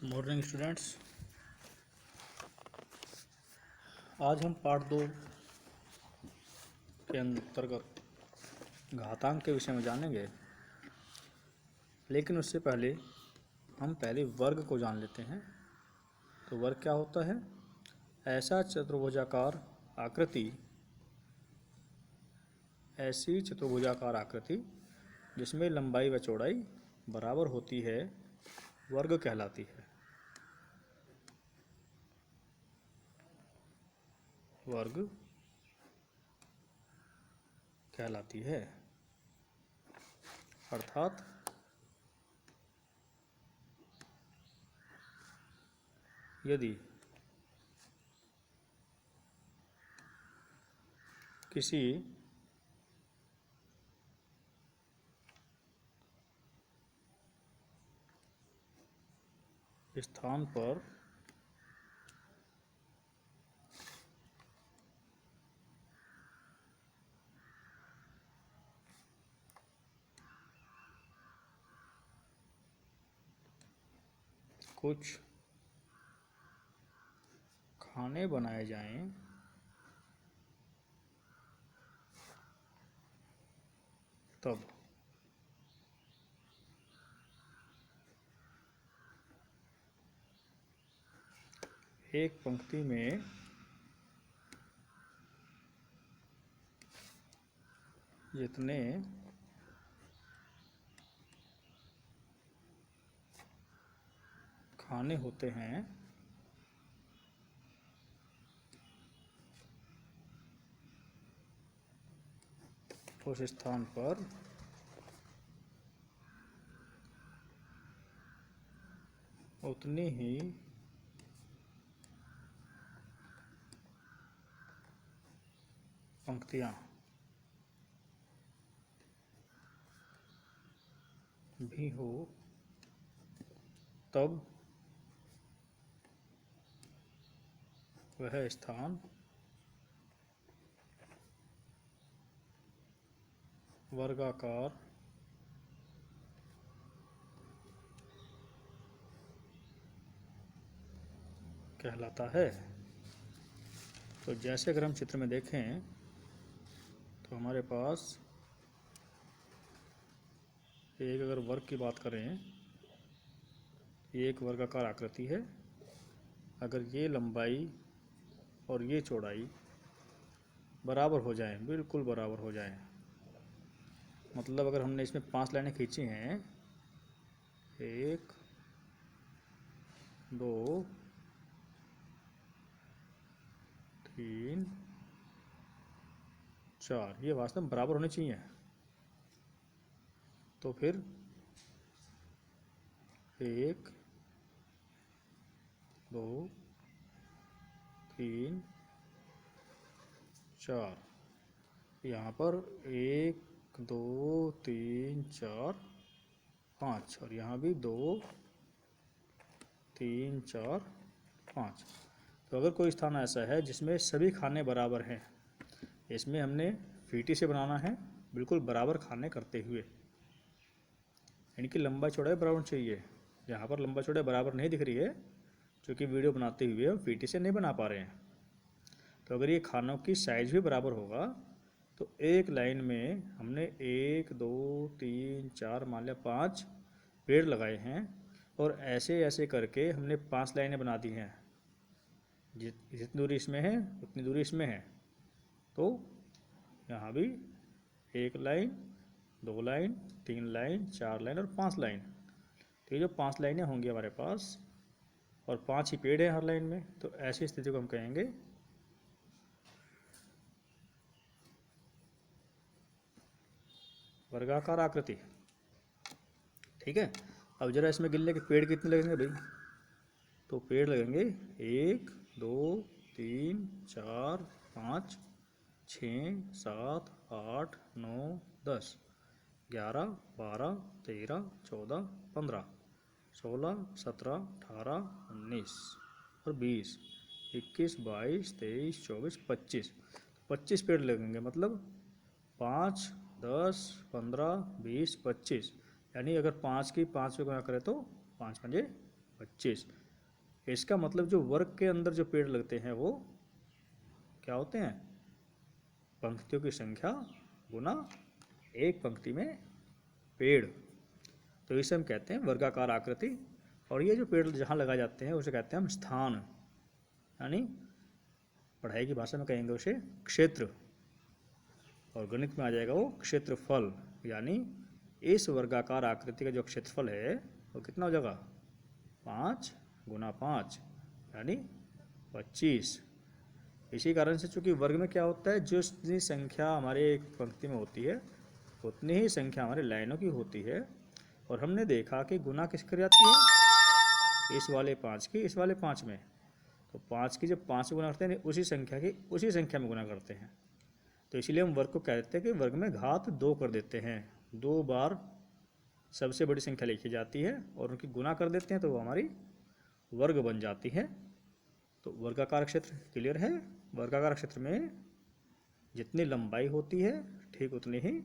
Morning students. आज हम part 2 के अंतर्गत घातांक के विषय में जानेंगे, लेकिन उससे पहले हम पहले वर्ग को जान लेते हैं। तो वर्ग क्या होता है? ऐसी चतुर्भुजाकार आकृति जिसमें लंबाई व चौड़ाई बराबर होती है, वर्ग कहलाती है। वर्ग कहलाती है। अर्थात यदि किसी स्थान पर कुछ खाने बनाए जाएं, तब एक पंक्ति में जितने खाने होते हैं, उस स्थान पर उतनी ही पंक्तियाँ भी हो, तब वह स्थान वर्गाकार कहलाता है। तो जैसे अगर हम चित्र में देखें तो हमारे पास एक, अगर वर्ग की बात करें, ये एक वर्गाकार आकृति है। अगर ये लंबाई और ये चौड़ाई बराबर हो जाए, बिल्कुल बराबर हो जाए, मतलब अगर हमने इसमें 5 लाइनें खींची हैं, 1 2 3 4, ये वास्तव में बराबर होनी चाहिए। तो फिर 1 2 3 4, यहाँ पर 1 2 3 4 5, और यहाँ भी 2 3 4 5। तो अगर कोई स्थान ऐसा है जिसमें सभी खाने बराबर हैं, इसमें हमने फीटी से बनाना है, बिल्कुल बराबर खाने करते हुए, यानी कि लंबा चौड़ाई बराबर चाहिए। यहाँ पर लंबा चौड़ाई बराबर नहीं दिख रही है, क्योंकि वीडियो बनाते हुए हम फीटी से नहीं बना पा रहे हैं। तो अगर ये खानों की साइज भी बराबर होगा, तो एक लाइन में हमने 1 2 3 4 मान लिया 5 पेड़ लगाए हैं, और ऐसे ऐसे करके हमने 5 लाइनें बना दी हैं। जितनी दूरी इसमें है उतनी दूरी इसमें है। तो यहाँ भी 1 लाइन 2 लाइन 3 लाइन 4 लाइन और 5 लाइन। तो ये जो 5 लाइनें होंगी हमारे पास, और 5 ही पेड़ हैं हर लाइन में, तो ऐसी स्थिति को हम कहेंगे वर्गाकार आकृति। ठीक है। अब जरा इसमें गिनने के पेड़ कितने लगेंगे भाई? तो पेड़ लगेंगे 1 2 3 4 5 6 7 8 9 10 11 12 13 14 15 16 17 18 19 और 20 21 22 23 24 25। 25 पेड़ लगेंगे, मतलब 5 10 15 20 25, यानी अगर 5 की 5 पे गुणा करें तो 5 पंजे 25। इसका मतलब जो वर्ग के अंदर जो पेड़ लगते हैं वो क्या होते हैं? पंक्तियों की संख्या गुना एक पंक्ति में पेड़। तो इसे हम कहते हैं वर्गाकार आकृति। और ये जो पेड़ जहाँ लगाए जाते हैं उसे कहते हैं हम स्थान, यानी पढ़ाई की भाषा में कहेंगे उसे क्षेत्र, और गणित में आ जाएगा वो क्षेत्रफल। यानी इस वर्गाकार आकृति का जो क्षेत्रफल है वो कितना हो जाएगा? 5 गुना 5 यानी 25। इसी कारण से चूंकि वर्ग में क्या होता है, जो जितनी संख्या हमारे एक पंक्ति में होती है उतनी ही संख्या हमारे लाइनों की होती है। और हमने देखा कि गुना किस कर जाती है? इस वाले 5 की इस वाले 5 में। तो 5 की जब 5 से गुना करते हैं उसी संख्या की उसी संख्या में गुना करते हैं। तो इसलिए हम वर्ग को कहते हैं कि वर्ग में घात 2 कर देते हैं। 2 बार सबसे बड़ी संख्या लिखी जाती है और उनकी गुना कर देते हैं तो वो हमारी वर्ग बन जाती है। तो वर्गाकार क्षेत्र क्लियर है? वर्गाकार क्षेत्र में जितनी लंबाई होती है ठीक उतनी ही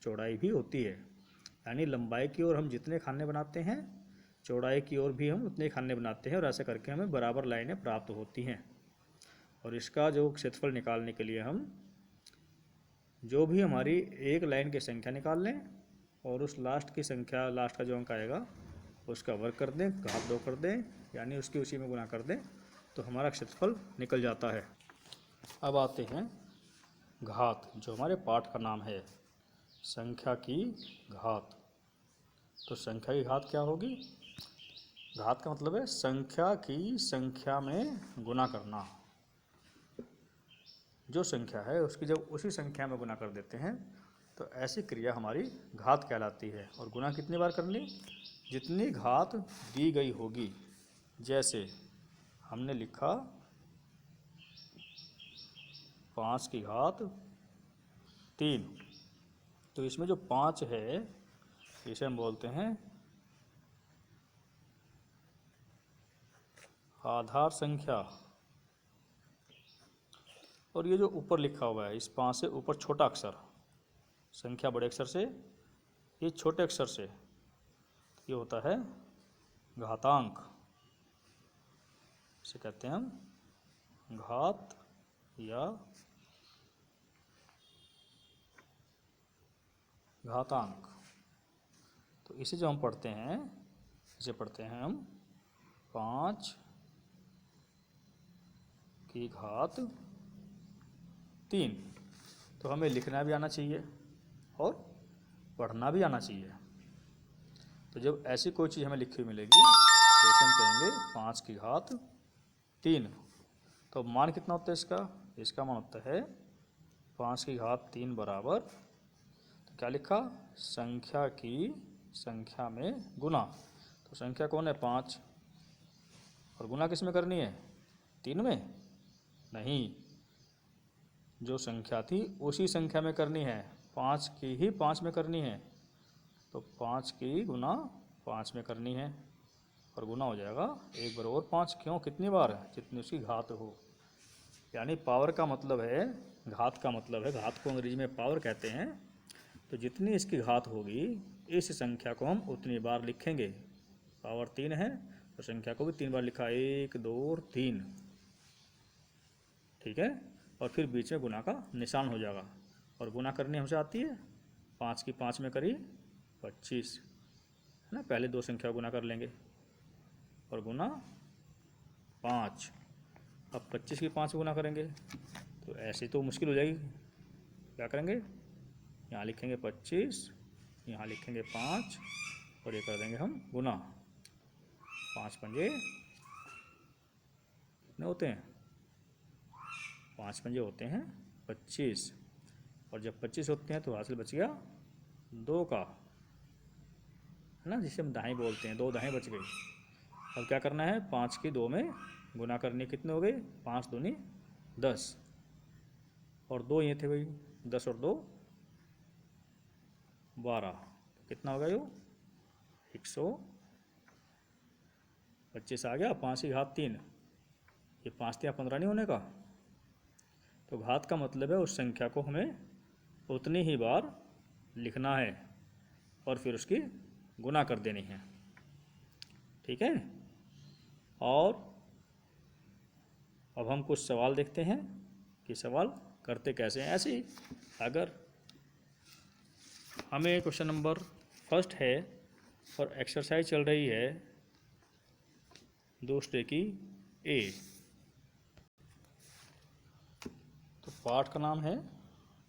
चौड़ाई भी होती है। यानी लंबाई की ओर हम जितने खाने बनाते हैं चौड़ाई की ओर भी हम उतने खाने बनाते हैं, और ऐसा करके हमें बराबर लाइनें प्राप्त होती हैं। और इसका जो क्षेत्रफल निकालने के लिए हम जो भी हमारी एक लाइन की संख्या निकाल लें और उस लास्ट की संख्या, लास्ट का जो अंक आएगा उसका वर्ग कर दें, घात 2 कर दें, यानी उसकी उसी में गुना कर दें, तो हमारा क्षेत्रफल निकल जाता है। अब आते हैं घात, जो हमारे पाठ का नाम है, संख्या की घात। तो संख्या की घात क्या होगी? घात का मतलब है संख्या की संख्या में गुना करना। जो संख्या है उसकी जब उसी संख्या में गुना कर देते हैं तो ऐसी क्रिया हमारी घात कहलाती है। और गुना कितनी बार करनी? जितनी घात दी गई होगी। जैसे हमने लिखा 5 की घात 3, तो इसमें जो 5 है इसे हम बोलते हैं आधार संख्या। और ये जो ऊपर लिखा हुआ है इस 5 से ऊपर छोटा अक्षर, संख्या बड़े अक्षर से, ये छोटे अक्षर से, ये होता है घातांक। इसे कहते हैं हम घात या घातांक। तो इसे जो हम पढ़ते हैं इसे पढ़ते हैं हम 5 की घात 3। तो हमें लिखना भी आना चाहिए और पढ़ना भी आना चाहिए। तो जब ऐसी कोई चीज़ हमें लिखी हुई मिलेगी तो इसे हम कहेंगे 5 की घात 3। तो मान कितना होता है इसका? इसका मान होता है 5 की घात 3 बराबर, तो क्या लिखा? संख्या की संख्या में गुना। तो संख्या कौन है? 5। और गुना किस में करनी है? 3 में नहीं, जो संख्या थी उसी संख्या में करनी है। 5 की ही 5 में करनी है। तो 5 की गुना 5 में करनी है और गुना हो जाएगा 1 बराबर 5। क्यों? कितनी बार? जितनी उसकी घात हो। यानी पावर का मतलब है, घात का मतलब है, घात को अंग्रेजी में पावर कहते हैं। तो जितनी इसकी घात होगी इस संख्या को हम उतनी बार लिखेंगे। पावर 3 है तो संख्या को भी 3 बार लिखा, 1 2 और 3, ठीक है। और फिर बीच में गुना का निशान हो जाएगा। और गुना करनी हमसे आती है, 5 की 5 में करी 25, है ना। पहले 2 संख्या गुना कर लेंगे और गुना 5। अब 25 की 5 गुना करेंगे तो ऐसे तो मुश्किल हो जाएगी। क्या करेंगे? यहाँ लिखेंगे 25, यहाँ लिखेंगे 5 और ये कर देंगे हम गुना। 5 पंजे कितने होते हैं? 5 पंजे होते हैं 25। और जब 25 होते हैं तो हासिल बच गया 2 का, है ना, जिसे हम दाएँ बोलते हैं। 2 दाएँ बच गई। अब क्या करना है? 5 की 2 में गुना करनी। कितने हो गए? 5 दूनी 10 और 2 ये थे भाई, 10 और 2 12। कितना हो गया? यो 125 आ गया। 5 की घात 3, ये 5 3 15 नहीं होने का। तो घात का मतलब है उस संख्या को हमें उतनी ही बार लिखना है और फिर उसकी गुना कर देनी है, ठीक है। और अब हम कुछ सवाल देखते हैं कि सवाल करते कैसे हैं। ऐसे ही अगर हमें क्वेश्चन नंबर फर्स्ट है और एक्सरसाइज चल रही है दूसरे की ए, तो पाठ का नाम है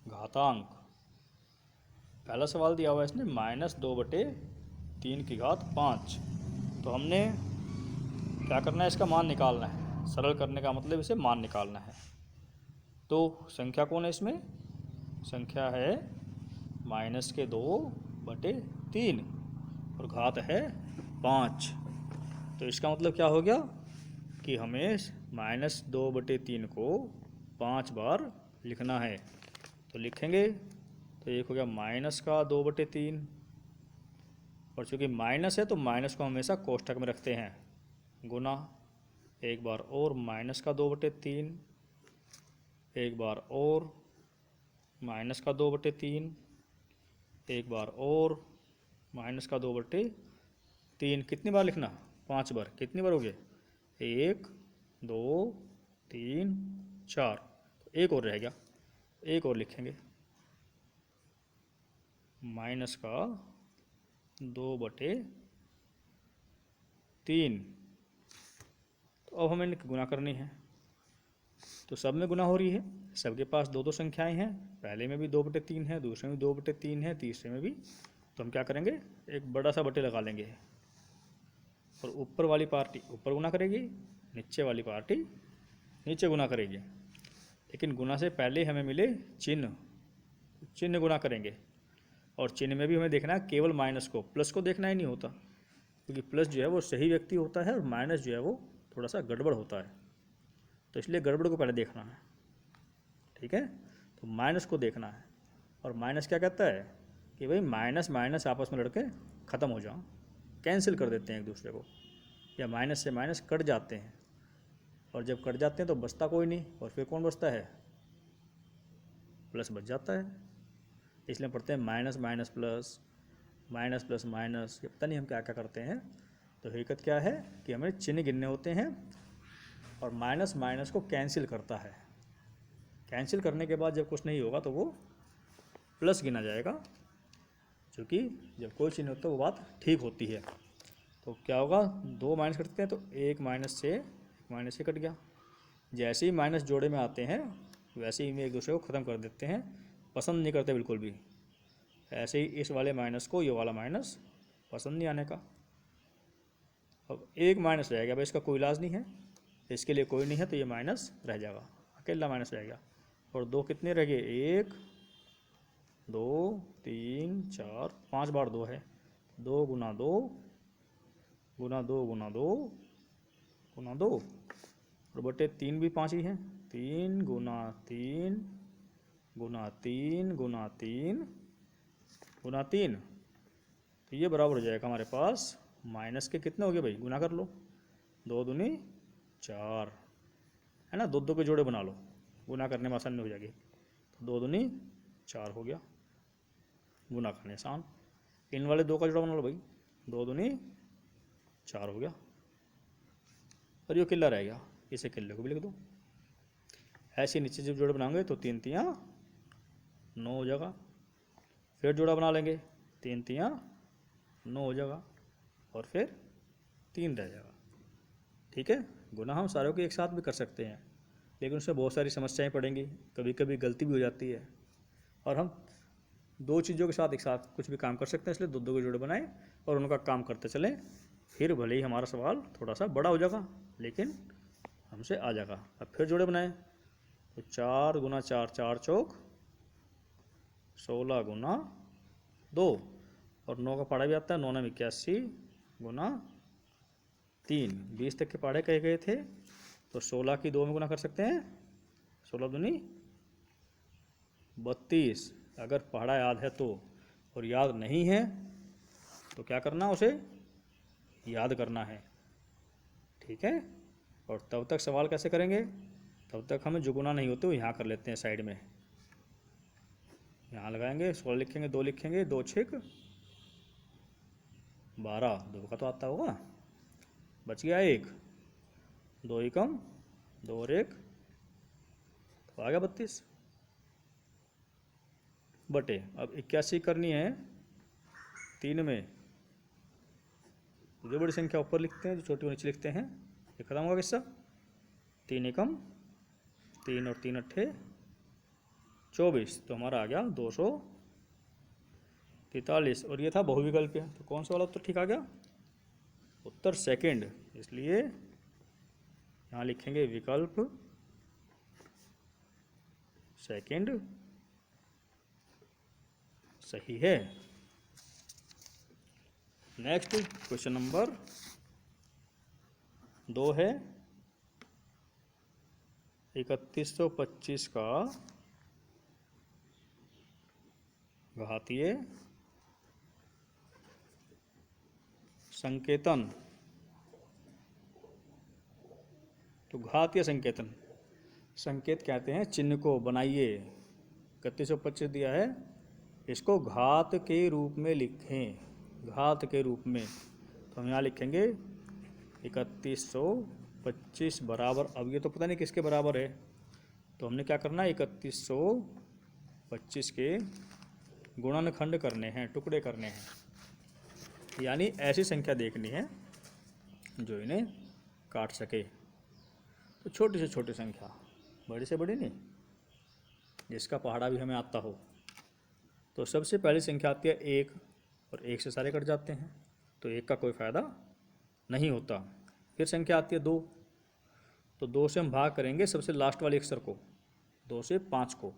घातांक। पहला सवाल दिया हुआ है इसने -2/3 तो हमने क्या करना है, इसका मान निकालना है। सरल करने का मतलब इसे मान निकालना है। तो संख्या कौन है इसमें, संख्या है -2/3 और घात है 5। तो इसका मतलब क्या हो गया कि हमें -2/3 को 5 बार लिखना है। तो लिखेंगे, तो एक हो गया -2/3 और चूँकि माइनस है तो माइनस को हमेशा कोष्ठक में रखते हैं, गुना एक बार और -2/3, एक बार और -2/3, एक बार और -2/3। कितनी बार लिखना, 5 बार। कितनी बार हो गए, 1 2 3 4। तो एक और रह गया, एक और लिखेंगे -2/3। तो अब हमें गुना करनी है। तो सब में गुना हो रही है, सबके पास दो दो संख्याएं हैं। पहले में भी 2/3 है, दूसरे में 2/3 है, तीसरे में भी। तो हम क्या करेंगे, एक बड़ा सा बटे लगा लेंगे और ऊपर वाली पार्टी ऊपर गुना करेगी, नीचे वाली पार्टी नीचे गुना करेगी। लेकिन गुना से पहले हमें मिले चिन्ह, चिन्ह गुना करेंगे। और चिन्ह में भी हमें देखना है केवल माइनस को, प्लस को देखना ही नहीं होता, क्योंकि प्लस जो है वो सही व्यक्ति होता है और माइनस जो है वो थोड़ा सा गड़बड़ होता है। तो इसलिए गड़बड़ को पहले देखना है, ठीक है। तो माइनस को देखना है, और माइनस क्या कहता है कि भाई माइनस माइनस आपस में लड़के ख़त्म हो जाओ, कैंसिल कर देते हैं एक दूसरे को, या माइनस से माइनस कट जाते हैं। और जब कट जाते हैं तो बचता कोई नहीं, और फिर कौन बचता है, प्लस बच जाता है। इसलिए पढ़ते हैं minus minus plus, minus plus minus, ये पता नहीं हम क्या क्या करते हैं। तो हकीकत क्या है कि हमें चिन्ह गिनने होते हैं, और माइनस माइनस को कैंसिल करता है। कैंसिल करने के बाद जब कुछ नहीं होगा तो वो प्लस गिना जाएगा, क्योंकि जब कोई चिन्ह होता है वो बात ठीक होती है। तो क्या होगा, 2 माइनस करते हैं तो एक माइनस से कट गया। जैसे ही माइनस जोड़े में आते हैं वैसे ही में एक दूसरे को ख़त्म कर देते हैं, पसंद नहीं करते बिल्कुल भी। ऐसे ही इस वाले माइनस को ये वाला माइनस पसंद नहीं आने का। अब एक माइनस रह गया, भाई इसका कोई इलाज नहीं है, इसके लिए कोई नहीं है, तो ये माइनस रह जाएगा, अकेला माइनस रह गया। और 2 कितने रह गए, 1 2 3 4 5 बार 2 है, 2 गुना 2 गुना 2 गुना 2 गुना 2, और बटे 3 भी 5 ही हैं, 3 गुना 3 गुना 3 गुना 3 गुना 3। तो ये बराबर हो जाएगा हमारे पास माइनस के कितने हो गए भाई, गुना कर लो, 2 दूनी 4 है ना, 2 2 के जोड़े बना लो, गुना करने में आसानी हो जाएगी। तो 2 दूनी 4 हो गया, गुना करने आसान। इन वाले 2 का जोड़ा बना लो भाई, 2 दूनी 4 हो गया, और ये किल्ला रह गया, इसे किल्ले को भी लिख दो। ऐसे नीचे जब जोड़े बनाएंगे तो 3 3 9 हो जाएगा। फिर जोड़ा बना लेंगे, 3 3 9 हो जाएगा, और फिर 3 रह जाएगा, ठीक है। गुना हम सारों के एक साथ भी कर सकते हैं, लेकिन उसमें बहुत सारी समस्याएं पड़ेंगी, कभी कभी गलती भी हो जाती है। और हम 2 चीज़ों के साथ एक साथ कुछ भी काम कर सकते हैं, इसलिए 2 2 के जोड़े बनाएं और उनका काम करते चलें। फिर भले ही हमारा सवाल थोड़ा सा बड़ा हो जाएगा, लेकिन हमसे आ जाएगा। अब फिर जोड़े बनाएं, तो 4 गुना 4 4 चौक 16 गुना 2, और 9 का पढ़ा भी आता है, 9 9 81 गुना 3, 20 तक के पढ़े कहे गए थे। तो 16 की 2 में गुना कर सकते हैं, 16 दूनी 32। अगर पढ़ा याद है तो, और याद नहीं है तो क्या करना, उसे याद करना है, ठीक है। और तब तक सवाल कैसे करेंगे, तब तक हमें जो गुना नहीं होते वो यहाँ कर लेते हैं साइड में, यहाँ लगाएंगे, 16 लिखेंगे, 2 लिखेंगे, 2 6 12, 2 का तो आता होगा, बच गया 1, 2 एकम 2 और 1 तो आ गया 32 बटे। अब 81 करनी है 3 में, जो बड़ी संख्या ऊपर लिखते हैं जो छोटी नीचे लिखते हैं, ये खत्म होगा किस्सा। 3 एकम 3 और 3 अट्ठे 24, तो हमारा आ गया 243। और ये था बहुविकल्पीय, तो कौन सा वाला उत्तर ठीक आ गया? उत्तर सेकंड। इसलिए यहाँ लिखेंगे विकल्प सेकंड सही है। नेक्स्ट क्वेश्चन नंबर 2 है 3125 का घातीय संकेतन। तो घातीय संकेतन, संकेत कहते हैं चिन्ह को, बनाइए। 3125 दिया है, इसको घात के रूप में लिखें, घात के रूप में। तो हम यहाँ लिखेंगे 3125 बराबर, अब ये तो पता नहीं किसके बराबर है, तो हमने क्या करना है 3125 के गुणनखंड करने हैं, टुकड़े करने हैं, यानी ऐसी संख्या देखनी है जो इन्हें काट सके। तो छोटी से छोटी संख्या, बड़ी से बड़ी नहीं, जिसका पहाड़ा भी हमें आता हो। तो सबसे पहली संख्या आती है 1, और 1 से सारे कट जाते हैं, तो 1 का कोई फ़ायदा नहीं होता। फिर संख्या आती है 2, तो 2 से हम भाग करेंगे सबसे लास्ट वाले अक्षर को, 2 से 5 को,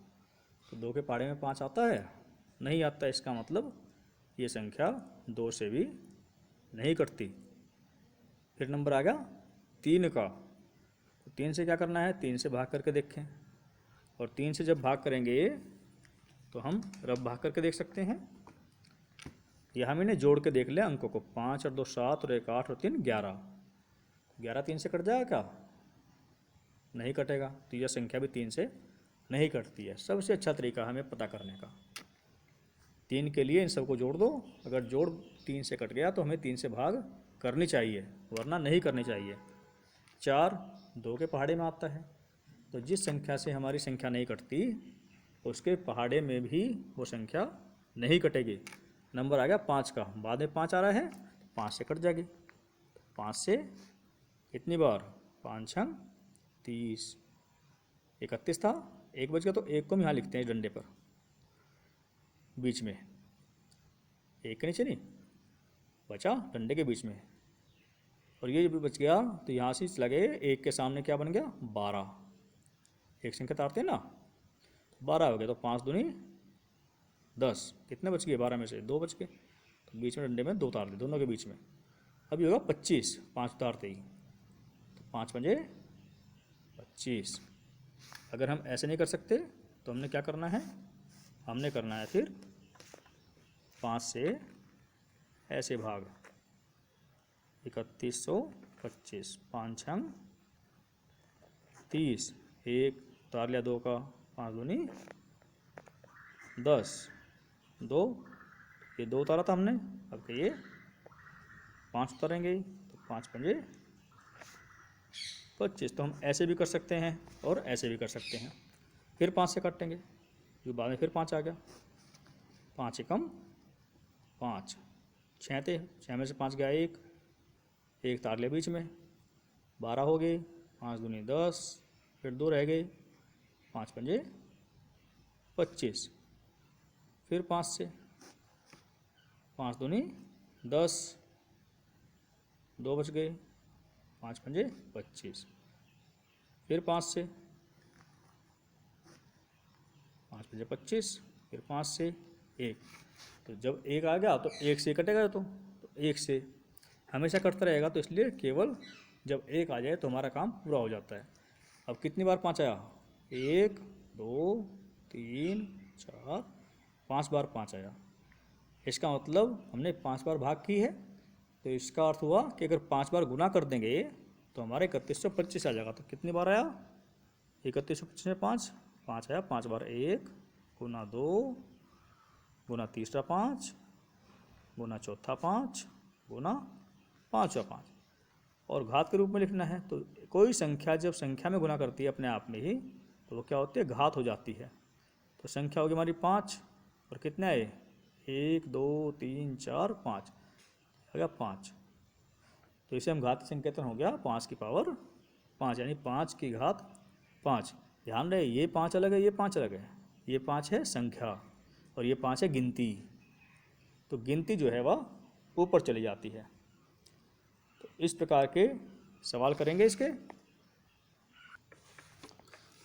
तो 2 के पहाड़े में 5 आता है? नहीं आता। इसका मतलब ये संख्या 2 से भी नहीं कटती। फिर नंबर आ गया 3 का, तो 3 से क्या करना है, 3 से भाग करके देखें, और 3 से जब भाग करेंगे तो हम रब भाग करके देख सकते हैं, या हम इन्हें जोड़ के देख लें अंकों को, 5 और 2 7 और 1 8 और 3 11। 11 3 से कट जाएगा क्या? नहीं कटेगा। तो यह संख्या भी 3 से नहीं कटती है। सबसे अच्छा तरीका हमें पता करने का, 3 के लिए इन सबको जोड़ दो, अगर जोड़ 3 से कट गया तो हमें 3 से भाग करनी चाहिए, वरना नहीं करनी चाहिए। 4 2 के पहाड़े में आता है, तो जिस संख्या से हमारी संख्या नहीं कटती उसके पहाड़े में भी वो संख्या नहीं कटेगी। नंबर आ गया 5 का, बाद में 5 आ रहा है, 5 से कट जाएगी। 5 से कितनी बार, 5 छंग 30, 31 था, 1 बच गया, तो 1 को हम यहाँ लिखते हैं डंडे पर बीच में, 1 के नीचे नहीं बचा, डंडे के बीच में। और ये भी बच गया, तो यहाँ से लगे 1 के सामने क्या बन गया, 12। एक संख्या तारते हैं ना, 12 हो गया, तो 5 दूनी 10, कितने बच गए, 12 में से 2 बच गए, तो बीच में डंडे में 2 तार दे, दोनों के बीच में। अब ये होगा 25, 5 उतारते ही, तो 5 पंजे 25। अगर हम ऐसे नहीं कर सकते तो हमने क्या करना है, हमने करना है फिर 5 से ऐसे भाग, 3125, 5 छंग 30, 1 उतार लिया 2 का, 5 दूनी 10, 2 ये 2 उतारा था हमने, अब ये 5 उतारेंगे, तो 5 पंजे 25। तो हम ऐसे भी कर सकते हैं और ऐसे भी कर सकते हैं। फिर 5 से काटेंगे, जो बाद में फिर 5 आ गया, 5 एकम 5, 6 थे, 6 में से 5 गया 1, 1 तार लिया बीच में, 12 हो गए, 5 दूनी 10, फिर 2 रह गए, 5 पंजे 25। फिर 5 से, 5 दूनी 10, 2 बच गए, 5 पंजे 25। फिर 5 से, 5 पंजे 25, फिर 5 से 1, तो जब 1 आ गया तो 1 से कटेगा, तो 1 से हमेशा कटता रहेगा, तो इसलिए केवल जब 1 आ जाए तो हमारा काम पूरा हो जाता है। अब कितनी बार 5 आया, 1 2 3 4 5 बार 5 आया। इसका मतलब हमने 5 बार भाग की है, तो इसका अर्थ हुआ कि अगर 5 बार गुना कर देंगे तो हमारे 3125 आ जाएगा। तो कितनी बार आया, 3125 में 5 5 आया, 5 बार 1 गुना 2 गुना तीसरा 5 गुना चौथा 5 गुना पाँचवा 5, और घात के रूप में लिखना है। तो कोई संख्या जब संख्या में गुना करती है अपने आप में ही, तो वो क्या होती है, घात हो जाती है। तो संख्या होगी हमारी 5, और कितना है, 1 2 3 4 5, हो गया 5। तो इसे हम घात संकेतन हो गया 5 की पावर 5, यानी 5 की घात 5। ध्यान रहे ये 5 अलग है, ये 5 अलग है। ये 5 है संख्या और ये 5 है गिनती। तो गिनती जो है वह ऊपर चली जाती है। तो इस प्रकार के सवाल करेंगे इसके।